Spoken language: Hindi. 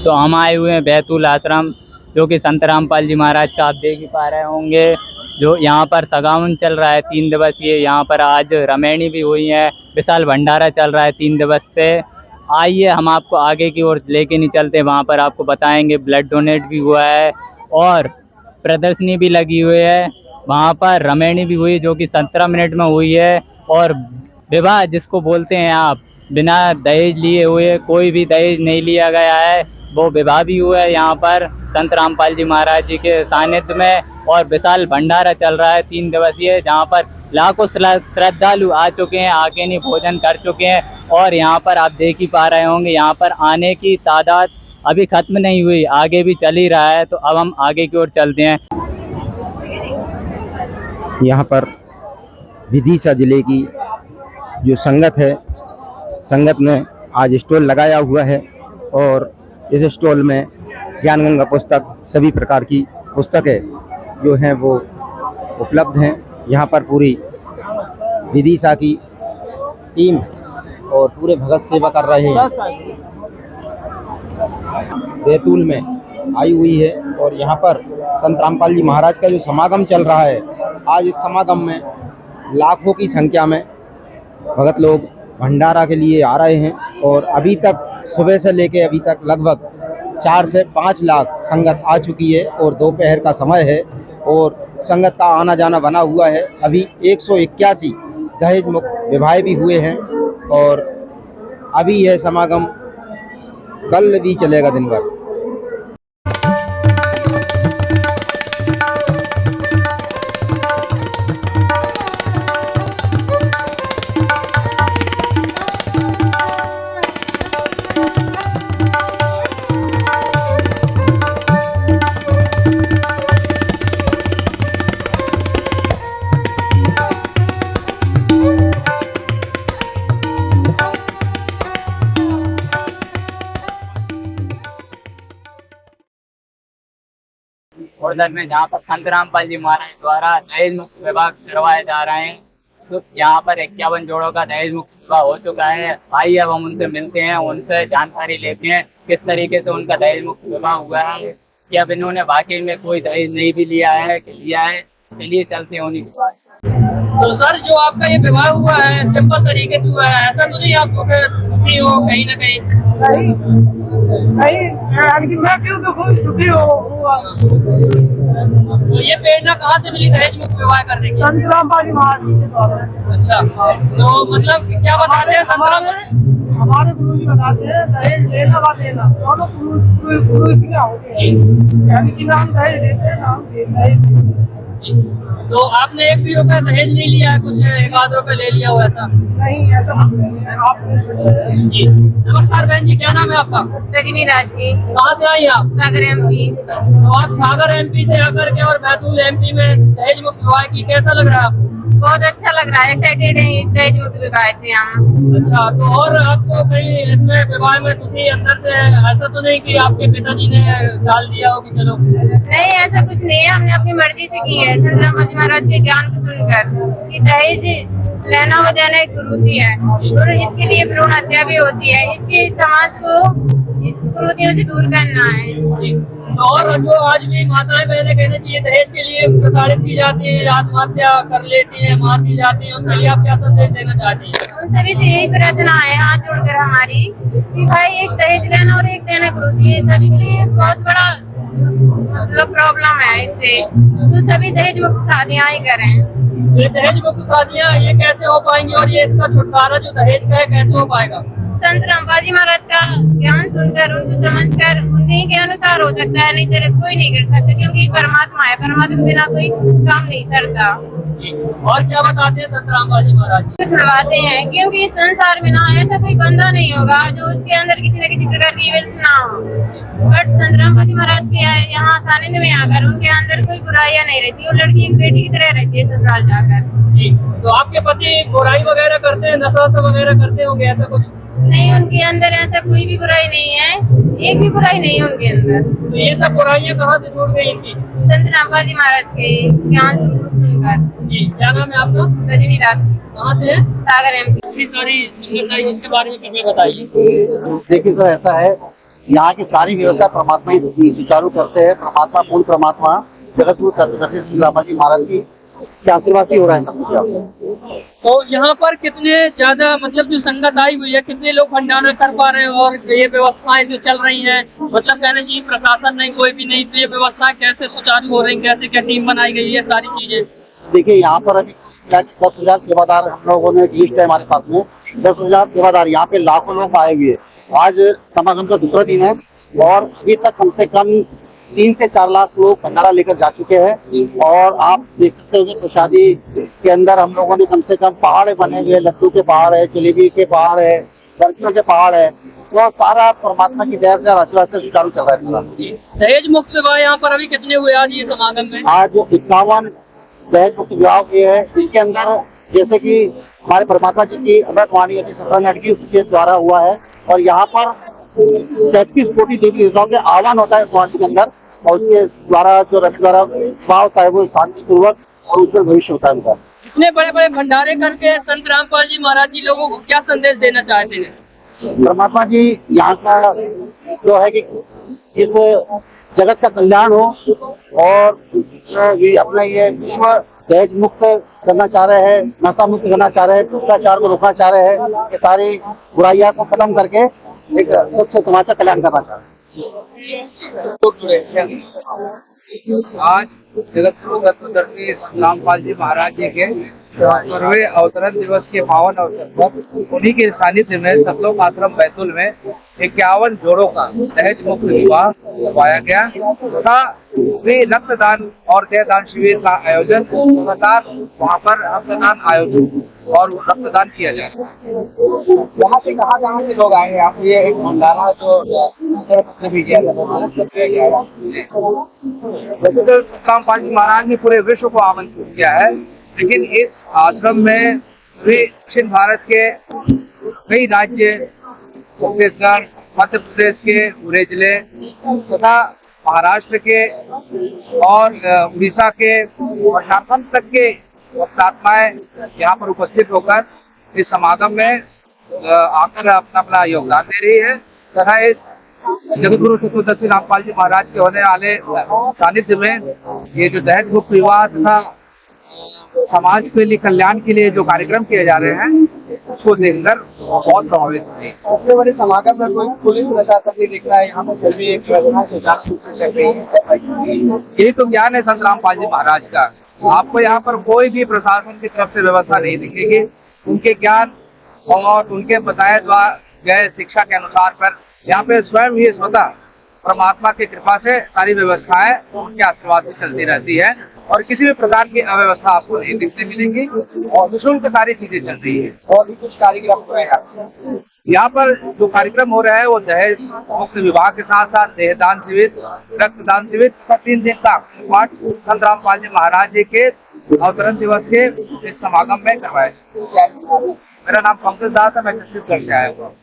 तो हम आए हुए हैं बैतूल आश्रम, जो कि संत रामपाल जी महाराज का आप देख ही पा रहे होंगे। जो यहाँ पर सगावन चल रहा है 3 दिवसीय। यहाँ पर आज रमैनी भी हुई है, विशाल भंडारा चल रहा है 3 दिवस से। आइए हम आपको आगे की ओर लेके नहीं चलते, वहाँ पर आपको बताएंगे ब्लड डोनेट भी हुआ है और प्रदर्शनी भी लगी हुई है। वहाँ पर रमैनी भी हुई जो कि 17 मिनट में हुई है। और विवाह जिसको बोलते हैं आप, बिना दहेज लिए हुए, कोई भी दहेज नहीं लिया गया है, वो विवाह भी हुआ है यहाँ पर संत रामपाल जी महाराज जी के सानिध्य में। और विशाल भंडारा चल रहा है 3 दिवसीय, जहाँ पर लाखों श्रद्धालु आ चुके हैं, आके नहीं भोजन कर चुके हैं। और यहाँ पर आप देख ही पा रहे होंगे, यहाँ पर आने की तादाद अभी खत्म नहीं हुई, आगे भी चल ही रहा है। तो अब हम आगे की ओर चलते हैं। यहाँ पर विदिशा जिले की जो संगत है, संगत ने आज स्टॉल लगाया हुआ है और इस स्टॉल में ज्ञान गंगा पुस्तक, सभी प्रकार की पुस्तकें जो हैं वो उपलब्ध हैं। यहाँ पर पूरी विदिशा की टीम और पूरे भगत सेवा कर रहे हैं, बैतूल में आई हुई है। और यहाँ पर संत रामपाल जी महाराज का जो समागम चल रहा है, आज इस समागम में लाखों की संख्या में भगत लोग भंडारा के लिए आ रहे हैं। और अभी तक सुबह से लेके अभी तक लगभग 4 से 5 लाख संगत आ चुकी है और दोपहर का समय है और संगत का आना जाना बना हुआ है। अभी 181 दहेज मुक्त विवाह भी हुए हैं और अभी यह समागम कल भी चलेगा दिन भर। उधर में जहाँ पर संत रामपाल जी महाराज द्वारा दहेज मुक्त विवाह करवाए जा रहे हैं, तो यहाँ पर 51 जोड़ों का दहेज मुक्त विवाह हो चुका है। आइए अब हम उनसे मिलते हैं, उनसे जानकारी लेते हैं किस तरीके से उनका दहेज मुक्त विवाह हुआ है, कि अब इन्होंने वाकई में कोई दहेज नहीं भी लिया है कि लिया है। चलिए चलते हैं उन्हीं के पास। तो सर, जो आपका ये विवाह हुआ है सिंपल तरीके से हुआ है, ऐसा तो नहीं आपको दुखी हो कहीं ना कहीं? नहीं, मैं क्यों दुखी हुआ? तो ये प्रेरणा कहाँ से मिली दहेज मुक्त विवाह करने की? संत रामपाल जी महाराज के द्वारा। अच्छा, तो मतलब क्या बताते हैं संत रामपाल? हमारे गुरु जी बताते हैं दहेज लेना व देना दोनों गुरु जी होते हैं, यानी कि नाम दहेज देते हैं, नाम दहेज देते हैं। तो आपने एक भी रुपया दहेज नहीं लिया है? कुछ 1 रुपये ले लिया हो ऐसा? नहीं, ऐसा कुछ नहीं है। आप जी। नमस्कार बहन जी, क्या नाम है आपका? रजनी राज जी। कहाँ से आई आप? सागर एमपी। तो आप सागर एमपी से आकर के और बैतूल एमपी में दहेज मुक्त विवाह की, कैसा लग रहा है आपको? बहुत अच्छा लग रहा है, एक्साइटेड है इस दहेज मुक्त विवाह से हम। अच्छा, तो और आपको कहीं इसमें विवाह में दुखी अंदर से ऐसा तो नहीं कि आपके पिताजी ने डाल दिया हो कि चलो? नहीं, ऐसा कुछ नहीं है, हमने अपनी मर्जी से की है, संत रामपाल जी महाराज के ज्ञान को सुनकर कि दहेज लेना हो जाना एक कुरीति है और इसके लिए भ्रूण हत्या भी होती है। इसके समाज को इस कुरीतियों से दूर करना है। और जो आज भी माताएं बहनें कहना चाहिए दहेज के लिए प्रताड़ित की जाती है, आत्महत्या कर लेती है, मार दी जाती है, उनके लिए आप क्या संदेश देना चाहती हैं? उन सभी से यही प्रार्थना है हाथ जोड़कर हमारी कि भाई एक दहेज लेना और एक देना कुरीति है, सभी के लिए बहुत बड़ा मतलब प्रॉब्लम है इससे, तो सभी दहेज मुक्त शादियां ही करें। ये दहेज मुक्त शादियां ये कैसे हो पाएंगी और ये इसका छुटकारा जो दहेज का है कैसे हो पाएगा? संत रामपाल जी महाराज का ज्ञान सुनकर, उनको समझकर, उन्हीं के अनुसार हो सकता है, नहीं तो कोई नहीं कर सकता, क्योंकि परमात्मा है, परमात्मा के बिना कोई काम नहीं करता। और क्या बताते हैं संत रामपाल जी महाराज? छुड़वाते हैं, क्योंकि इस संसार में ना ऐसा कोई बंदा नहीं होगा जो उसके अंदर किसी न किसी प्रकार की इविल्स ना हो। बट संत रामपाल जी महाराज के यहाँ सानिध्य में आकर उनके अंदर कोई बुराइयां नहीं रहती, वो लड़की एक बेटी की तरह रहती है ससुराल जाकर। तो आपके पति बुराई वगैरह करते हैं, नशा वगैरह करते होंगे, ऐसा कुछ? नहीं, उनके अंदर ऐसा कोई भी बुराई नहीं है, एक भी बुराई नहीं है उनके अंदर। तो ये सब बुराइयां कहाँ से छूट गई इनकी? संत रामपाल जी महाराज के ज्ञान सुनकर। जी, क्या नाम है आपका? रजनी दास। कहाँ से है? सागर एमपी। इतनी सारी संगत आई, इसके बारे में कृपया बताइए। देखिए सर, ऐसा है यहाँ की सारी व्यवस्था परमात्मा ही सुचारू करते हैं। परमात्मा पूर्ण परमात्मा जगत गुरु तत्वदर्शी श्री रामा जी महाराज की आशीर्वाद ही हो रहा है सब कुछ। तो यहाँ पर कितने ज्यादा मतलब जो संगत आई हुई है, कितने लोग भंडारा कर पा रहे हैं और ये व्यवस्थाएं जो चल रही हैं, मतलब कहना चाहिए प्रशासन नहीं, कोई भी नहीं, तो ये व्यवस्थाएं कैसे सुचारू हो रही, कैसे क्या टीम बनाई गई है, सारी चीजें? देखिए यहाँ पर अभी 10,000 सेवादार हम लोगों ने लिस्ट है हमारे पास में, 10,000 सेवादार। यहाँ पे लाखों लोग आए हुए हैं। आज समागम का दूसरा दिन है और अभी तक कम से कम 3 से 4 लाख लोग भंडारा लेकर जा चुके हैं। और आप देख सकते हो कि प्रसादी के अंदर हम लोगों ने कम से कम पहाड़ बने हुए, लड्डू के पहाड़ है, जलेबी के पहाड़ है, बर्फियों के पहाड़ है। तो सारा परमात्मा की दया से आशीर्वाद से सुचारू चल रहा है। दहेज मुक्त विवाह यहाँ पर अभी कितने हुए आज ये समागम में? आज 51 दहेज मुक्त विवाह हुए है। इसके अंदर जैसे कि हमारे परमात्मा जी की अमृत वाणी 17 मिनट की उसके द्वारा हुआ है। और यहाँ पर 33 कोटि देवी देवताओं के आह्वान होता है इस वाणी के अंदर, और उसके द्वारा जो रथ द्वारा विवाह होता है वो शांतिपूर्वक और उज्जवल भविष्य होता है उनका। इतने बड़े बड़े भंडारे करके संत रामपाल जी महाराज जी लोगों को क्या संदेश देना चाहते हैं? परमात्मा जी यहाँ का जो है कि इस जगत का कल्याण हो और ये अपना ये विश्व दहेज मुक्त करना चाह रहे हैं, नशा मुक्त करना चाह रहे हैं, भ्रष्टाचार को रोकना चाह रहे हैं, ये सारी बुराइयां को खत्म करके एक स्वच्छ समाज का कल्याण करना चाह रहे हैं। आज जगत गुरु तत्वदर्शी संत रामपाल जी महाराज जी के 74वें अवतरण दिवस के पावन अवसर पर उन्हीं के सानिध्य में सतलोक आश्रम बैतूल में 51 जोड़ों का दहेज मुक्त विवाह करवाया गया तथा वे रक्तदान और देहदान शिविर का आयोजन लगातार वहाँ पर रक्तदान आयोजन और रक्तदान किया जा रहा है। यहाँ से लोग आए हैं? आप ये एक भंडारा जो वैसे तो रामपाल जी महाराज ने पूरे विश्व को आमंत्रित किया है, लेकिन इस आश्रम में वे दक्षिण भारत के कई राज्य, छत्तीसगढ़, मध्य प्रदेश के पूरे जिले तथा महाराष्ट्र के और उड़ीसा के और झारखंड तक के आत्माएं यहाँ पर उपस्थित होकर इस समागम में आकर अपना योगदान दे रही है तथा इस जगत गुरु तत्वदर्शी रामपाल जी महाराज के होने वाले सानिध्य में ये जो दहेज मुक्त विवाह तथा समाज के लिए कल्याण के लिए जो कार्यक्रम किए जा रहे हैं उसको देखकर बहुत प्रभावित हुए। सबसे बड़े समागम में कोई पुलिस प्रशासन नहीं दिख रहा है, यहाँ पर फिर भी एक व्यवस्था सुचारू रूप से चल रही है। यही तो ज्ञान है संत रामपाल जी महाराज का। आपको यहाँ पर कोई भी प्रशासन की तरफ से व्यवस्था नहीं दिखेगी। उनके ज्ञान और उनके बताए गए शिक्षा के अनुसार पर यहाँ पे स्वयं ही स्वतः परमात्मा की कृपा से सारी व्यवस्थाएं उनके आशीर्वाद से चलती रहती है और किसी भी प्रकार की अव्यवस्था आपको नहीं दिखने मिलेगी और निःशुल्क सारी चीजें चल रही है। और भी कुछ कार्यक्रम हो रहे हैं यहाँ पर जो कार्यक्रम हो रहा है वो दहेज मुक्त विवाह के साथ साथ देहदान शिविर, रक्तदान शिविर तथा 3 दिन का पाठ संत रामपाल जी महाराज जी के अवतरण दिवस के इस समागम में करवाया जाए। मेरा नाम पंकज दास है, मैं छत्तीसगढ़ से आया हूँ।